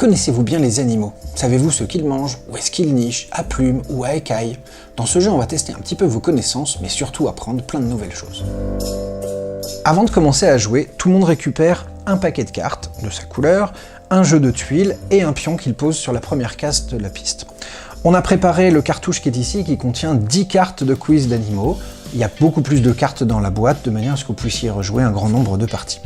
Connaissez-vous bien les animaux? Savez-vous ce qu'ils mangent? Où est-ce qu'ils nichent? À plumes ou à écailles? Dans ce jeu, on va tester un petit peu vos connaissances, mais surtout apprendre plein de nouvelles choses. Avant de commencer à jouer, tout le monde récupère un paquet de cartes de sa couleur, un jeu de tuiles et un pion qu'il pose sur la première case de la piste. On a préparé le cartouche qui est ici, qui contient 10 cartes de quiz d'animaux. Il y a beaucoup plus de cartes dans la boîte, de manière à ce que vous puissiez rejouer un grand nombre de parties.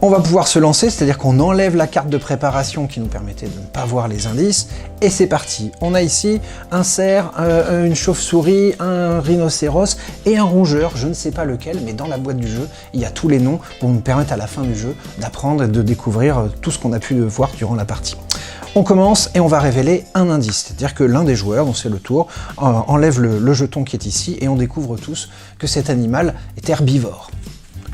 On va pouvoir se lancer, c'est-à-dire qu'on enlève la carte de préparation qui nous permettait de ne pas voir les indices, et c'est parti. On a ici un cerf, une chauve-souris, un rhinocéros et un rongeur, je ne sais pas lequel, mais dans la boîte du jeu, il y a tous les noms pour nous permettre à la fin du jeu d'apprendre et de découvrir tout ce qu'on a pu voir durant la partie. On commence et on va révéler un indice, c'est-à-dire que l'un des joueurs, dont c'est le tour, enlève le jeton qui est ici et on découvre tous que cet animal est herbivore.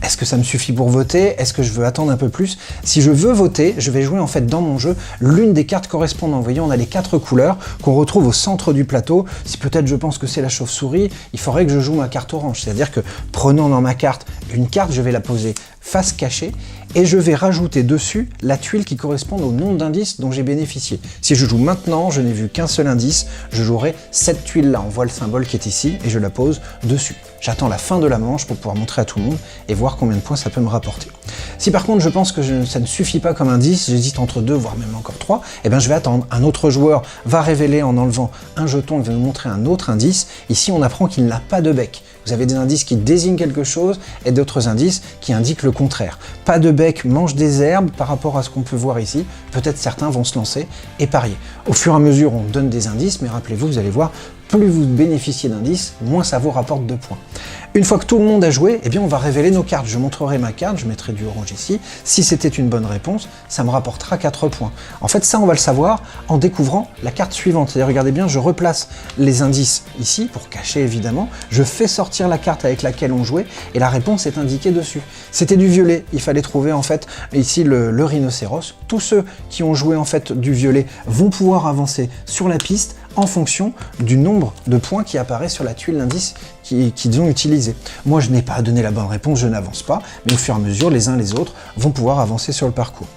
Est-ce que ça me suffit pour voter? Est-ce que je veux attendre un peu plus? Si je veux voter, je vais jouer en fait dans mon jeu l'une des cartes correspondantes. Vous voyez, on a les 4 couleurs qu'on retrouve au centre du plateau. Si peut-être je pense que c'est la chauve-souris, il faudrait que je joue ma carte orange. C'est-à-dire que prenant dans ma carte une carte, je vais la poser face cachée et je vais rajouter dessus la tuile qui correspond au nombre d'indices dont j'ai bénéficié. Si je joue maintenant, je n'ai vu qu'un seul indice, je jouerai cette tuile-là. On voit le symbole qui est ici et je la pose dessus. J'attends la fin de la manche pour pouvoir montrer à tout le monde et voir combien de points ça peut me rapporter. Si par contre je pense que ça ne suffit pas comme indice, j'hésite entre 2 voire même encore 3, eh bien je vais attendre. Un autre joueur va révéler en enlevant un jeton, il va nous montrer un autre indice. Ici on apprend qu'il n'a pas de bec. Vous avez des indices qui désignent quelque chose et d'autres indices qui indiquent le contraire. Pas de bec, mange des herbes par rapport à ce qu'on peut voir ici. Peut-être certains vont se lancer et parier. Au fur et à mesure on donne des indices, mais rappelez-vous, vous allez voir, plus vous bénéficiez d'indices, moins ça vous rapporte de points. Une fois que tout le monde a joué, eh bien on va révéler nos cartes. Je montrerai ma carte, je mettrai du orange ici. Si c'était une bonne réponse, ça me rapportera 4 points. En fait, ça, on va le savoir en découvrant la carte suivante. C'est-à-dire, regardez bien, je replace les indices ici, pour cacher évidemment. Je fais sortir la carte avec laquelle on jouait, et la réponse est indiquée dessus. C'était du violet. Il fallait trouver, en fait, ici, le rhinocéros. Tous ceux qui ont joué, en fait, du violet vont pouvoir avancer sur la piste en fonction du nombre de points qui apparaît sur la tuile d'indice qu'ils ont utilisé. Moi, je n'ai pas donné la bonne réponse, je n'avance pas, mais au fur et à mesure, les uns les autres vont pouvoir avancer sur le parcours.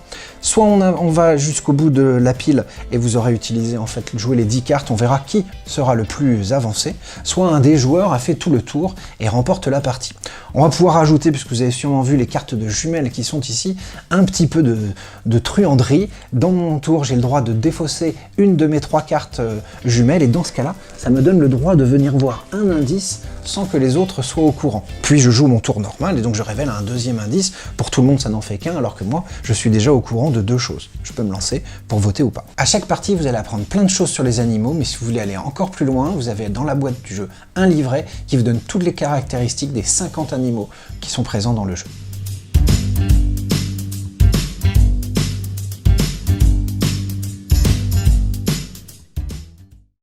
Soit on va jusqu'au bout de la pile et vous aurez utilisé, en fait, joué les 10 cartes, on verra qui sera le plus avancé, soit un des joueurs a fait tout le tour et remporte la partie. On va pouvoir ajouter, puisque vous avez sûrement vu les cartes de jumelles qui sont ici, un petit peu de truanderie. Dans mon tour, j'ai le droit de défausser une de mes 3 cartes jumelles, et dans ce cas-là, ça me donne le droit de venir voir un indice sans que les autres soient au courant. Puis je joue mon tour normal, et donc je révèle un deuxième indice. Pour tout le monde, ça n'en fait qu'un, alors que moi, je suis déjà au courant de 2 choses. Je peux me lancer pour voter ou pas. À chaque partie, vous allez apprendre plein de choses sur les animaux, mais si vous voulez aller encore plus loin, vous avez dans la boîte du jeu un livret qui vous donne toutes les caractéristiques des 50 animaux qui sont présents dans le jeu.